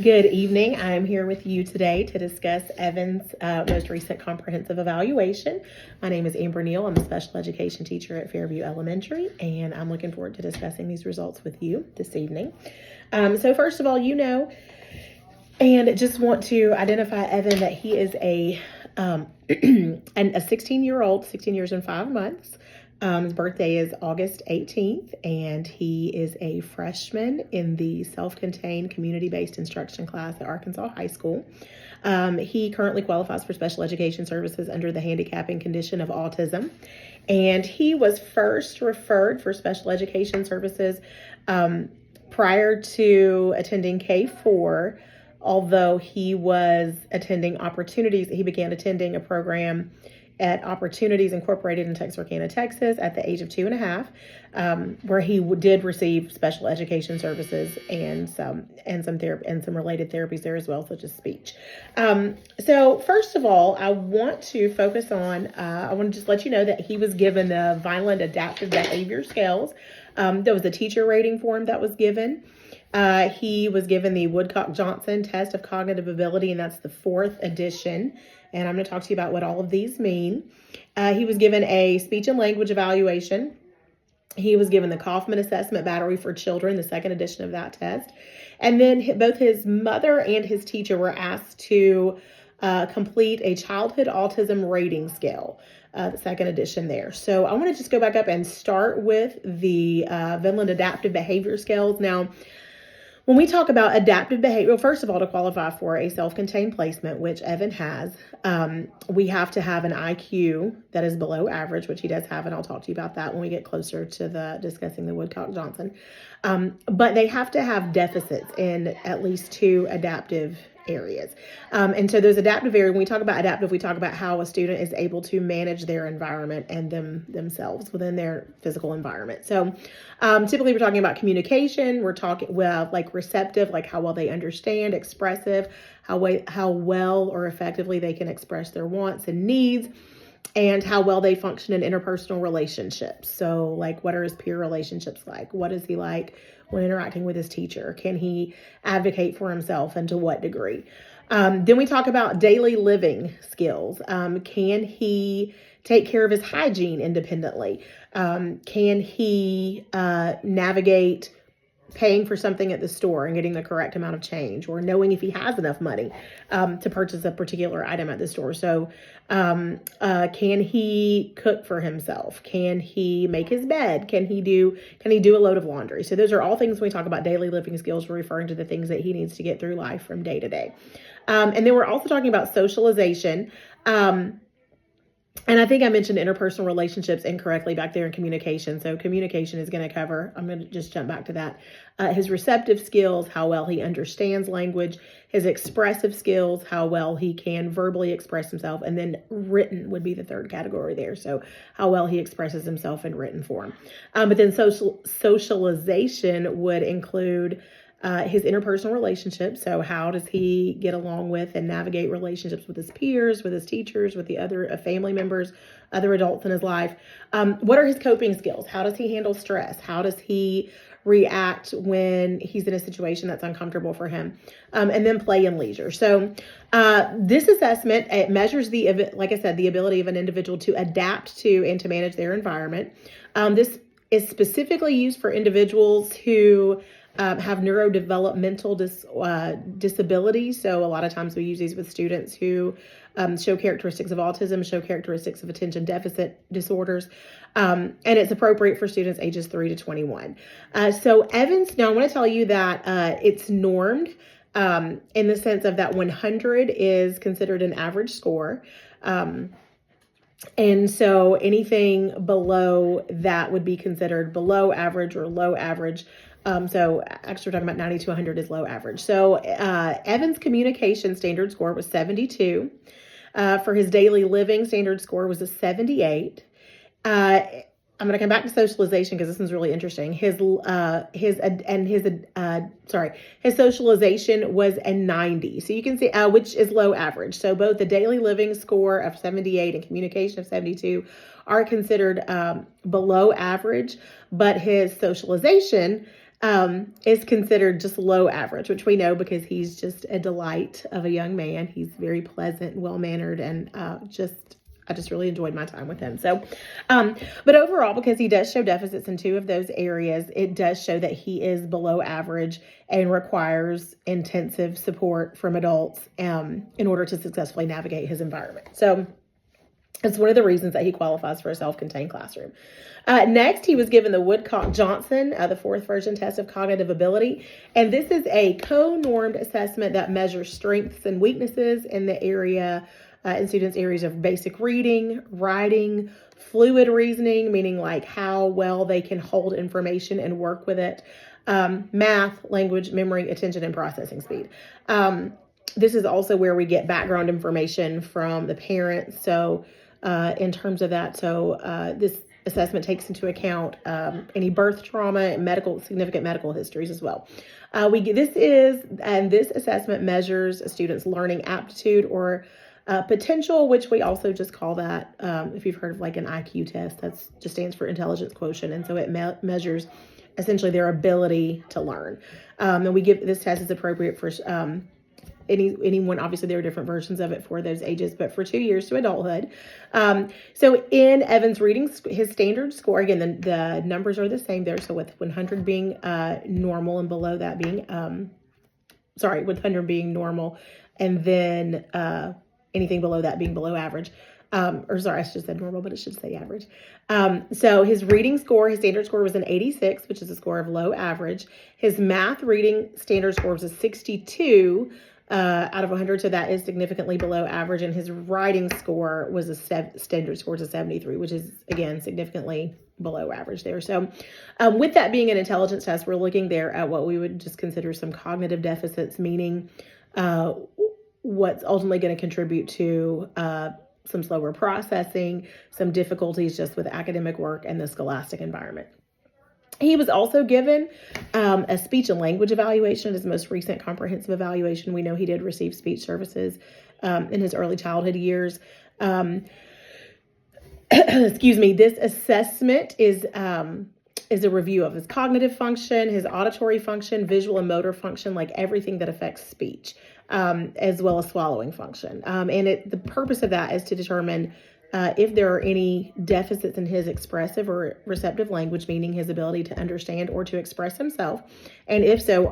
Good evening. I'm here with you today to discuss Evan's most recent comprehensive evaluation. My name is Amber Neal. I'm a special education teacher at Fairview Elementary, and I'm looking forward to discussing these results with you this evening. So first of all, and just want to identify Evan that he is a 16-year-old, 16 years and 5 months. His birthday is August 18th, and he is a freshman in the self-contained community-based instruction class at Arkansas High School. He currently qualifies for special education services under the handicapping condition of autism, and he was first referred for special education services prior to attending K4, although he was attending Opportunities. He began attending a program at Opportunities Incorporated in Texarkana, Texas at the age of 2.5, where he did receive special education services and some related therapies there as well, such as speech. So first of all, I want to just let you know that he was given the Vineland Adaptive Behavior Scales. There was a teacher rating form that was given. He was given the Woodcock-Johnson Test of Cognitive Ability, and that's the 4th edition. And I'm going to talk to you about what all of these mean. He was given a speech and language evaluation. He was given the Kaufman Assessment Battery for Children, the 2nd edition of that test. And then both his mother and his teacher were asked to complete a childhood autism rating scale, the 2nd edition there. So I want to just go back up and start with the Vineland Adaptive Behavior Scales. Now, when we talk about adaptive behavior, well, first of all, to qualify for a self-contained placement, which Evan has, we have to have an IQ that is below average, which he does have, and I'll talk to you about that when we get closer to discussing the Woodcock-Johnson. But they have to have deficits in at least 2 adaptive areas. And so those adaptive areas, when we talk about adaptive, we talk about how a student is able to manage their environment and themselves within their physical environment. So typically we're talking about communication. We're talking like receptive, like how well they understand, expressive, how well or effectively they can express their wants and needs, and how well they function in interpersonal relationships. So like, what are his peer relationships like? What is he like when interacting with his teacher? Can he advocate for himself, and to what degree? Then we talk about daily living skills. Can he take care of his hygiene independently? Can he navigate paying for something at the store and getting the correct amount of change, or knowing if he has enough money to purchase a particular item at the store? So can he cook for himself? Can he make his bed? Can he do a load of laundry? So those are all things when we talk about daily living skills, we're referring to the things that he needs to get through life from day to day. And then we're also talking about socialization. And I think I mentioned interpersonal relationships incorrectly back there in communication. So communication is going to cover, I'm going to just jump back to that. His receptive skills, how well he understands language, his expressive skills, how well he can verbally express himself, and then written would be the 3rd category there. So how well he expresses himself in written form. But then socialization would include his interpersonal relationships. So how does he get along with and navigate relationships with his peers, with his teachers, with the other family members, other adults in his life? What are his coping skills? How does he handle stress? How does he react when he's in a situation that's uncomfortable for him? And then play and leisure. So this assessment, it measures the ability of an individual to adapt to and to manage their environment. This is specifically used for individuals who have neurodevelopmental disabilities. So a lot of times we use these with students who show characteristics of autism, show characteristics of attention deficit disorders, and it's appropriate for students ages 3 to 21. So Evans, now I want to tell you that it's normed in the sense of that 100 is considered an average score. And so anything below that would be considered below average or low average. So actually we're talking about 90 to 100 is low average. So Evan's communication standard score was 72. For his daily living standard score was a 78. I'm going to come back to socialization because this one's really interesting. His socialization was a 90. So you can see, which is low average. So both the daily living score of 78 and communication of 72 are considered below average, but his socialization is considered just low average, which we know because he's just a delight of a young man. He's very pleasant, well-mannered, and I just really enjoyed my time with him. So, but overall, because he does show deficits in 2 of those areas, it does show that he is below average and requires intensive support from adults in order to successfully navigate his environment. So it's one of the reasons that he qualifies for a self-contained classroom. Next, he was given the Woodcock-Johnson, the 4th version test of cognitive ability. And this is a co-normed assessment that measures strengths and weaknesses in the area, in students' areas of basic reading, writing, fluid reasoning, meaning like how well they can hold information and work with it, math, language, memory, attention, and processing speed. This is also where we get background information from the parents. So in terms of that, this assessment takes into account any birth trauma and significant medical histories as well. This assessment measures a student's learning aptitude or potential, which we also just call that, if you've heard of like an IQ test, that just stands for intelligence quotient. And so it measures essentially their ability to learn. And this test is appropriate for anyone. Obviously there are different versions of it for those ages, but for 2 years to adulthood. So in Evan's reading, his standard score, again, the numbers are the same there. So with 100 being normal and below that being, with 100 being normal, and then anything below that being below average. I should say normal, but it should say average. So his reading score, his standard score was an 86, which is a score of low average. His math reading standard score was a 62 out of 100, so that is significantly below average. And his writing score was standard score to 73, which is, again, significantly below average there. So with that being an intelligence test, we're looking there at what we would just consider some cognitive deficits, meaning what's ultimately going to contribute to some slower processing, some difficulties just with academic work and the scholastic environment. He was also given a speech and language evaluation, his most recent comprehensive evaluation. We know he did receive speech services in his early childhood years. Excuse me. This assessment is a review of his cognitive function, his auditory function, visual and motor function, like everything that affects speech, as well as swallowing function. And the purpose of that is to determine if there are any deficits in his expressive or receptive language, meaning his ability to understand or to express himself. And if so,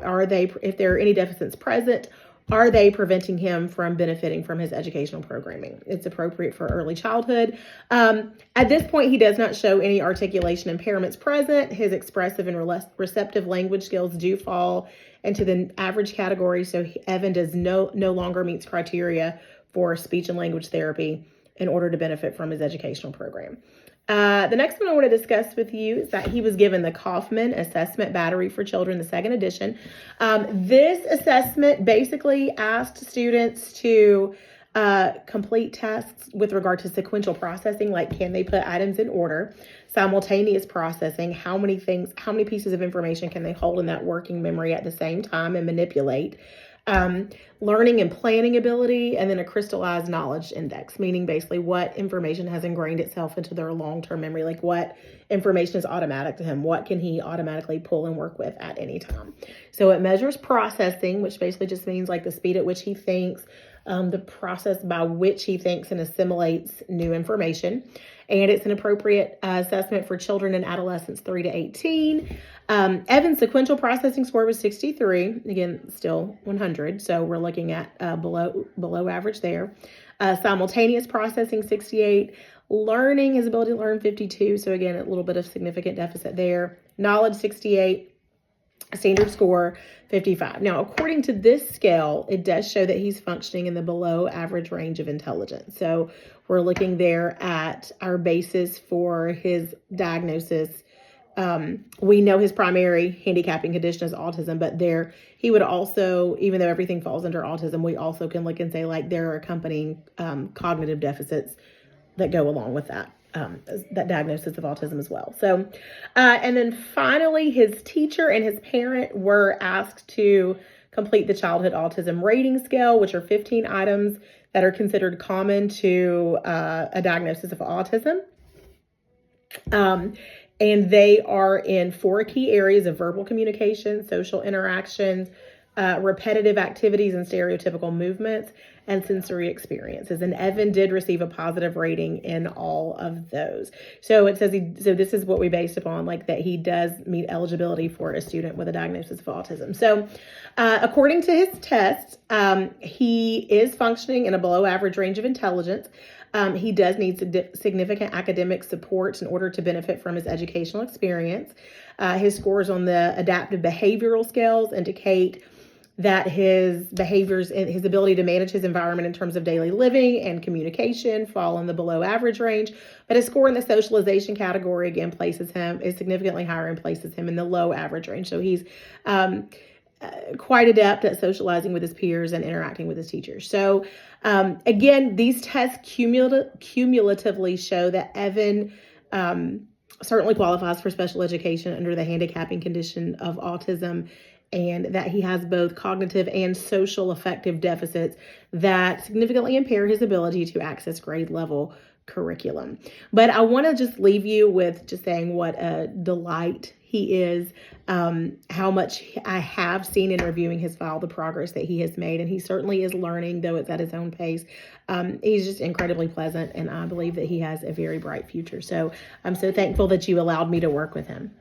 if there are any deficits present, are they preventing him from benefiting from his educational programming? It's appropriate for early childhood. At this point, he does not show any articulation impairments present. His expressive and receptive language skills do fall into the average category. So Evan does no longer meets criteria for speech and language therapy in order to benefit from his educational program. The next one I want to discuss with you is that he was given the Kaufman Assessment Battery for Children, the 2nd edition. This assessment basically asked students to complete tasks with regard to sequential processing, like can they put items in order, simultaneous processing, how many pieces of information can they hold in that working memory at the same time and manipulate, learning and planning ability, and then a crystallized knowledge index, meaning basically what information has ingrained itself into their long-term memory, like what information is automatic to him, what can he automatically pull and work with at any time. So it measures processing, which basically just means like the speed at which he thinks, the process by which he thinks and assimilates new information. And it's an appropriate assessment for children and adolescents 3 to 18. Evan's sequential processing score was 63, again, still 100. So we're looking at below average there. Simultaneous processing 68. Learning, his ability to learn 52. So again, a little bit of significant deficit there. Knowledge 68. Standard score 55. Now, according to this scale, it does show that he's functioning in the below average range of intelligence. So we're looking there at our basis for his diagnosis. We know his primary handicapping condition is autism, but he would also, even though everything falls under autism, we also can look and say like there are accompanying cognitive deficits that go along with that diagnosis of autism as well. So, and then finally, his teacher and his parent were asked to complete the childhood autism rating scale, which are 15 items that are considered common to a diagnosis of autism. And they are in 4 key areas of verbal communication, social interactions, repetitive activities and stereotypical movements, and sensory experiences. And Evan did receive a positive rating in all of those. So it says so this is what we based upon, like that he does meet eligibility for a student with a diagnosis of autism. So according to his test, he is functioning in a below average range of intelligence. He does need significant academic support in order to benefit from his educational experience. His scores on the adaptive behavioral scales indicate that his behaviors and his ability to manage his environment in terms of daily living and communication fall in the below average range. But his score in the socialization category, again, is significantly higher and places him in the low average range. So he's quite adept at socializing with his peers and interacting with his teachers. So again, these tests cumulatively show that Evan certainly qualifies for special education under the handicapping condition of autism, and that he has both cognitive and social affective deficits that significantly impair his ability to access grade level curriculum. But I want to just leave you with just saying what a delight he is, how much I have seen in reviewing his file, the progress that he has made. And he certainly is learning, though it's at his own pace. He's just incredibly pleasant, and I believe that he has a very bright future. So I'm so thankful that you allowed me to work with him.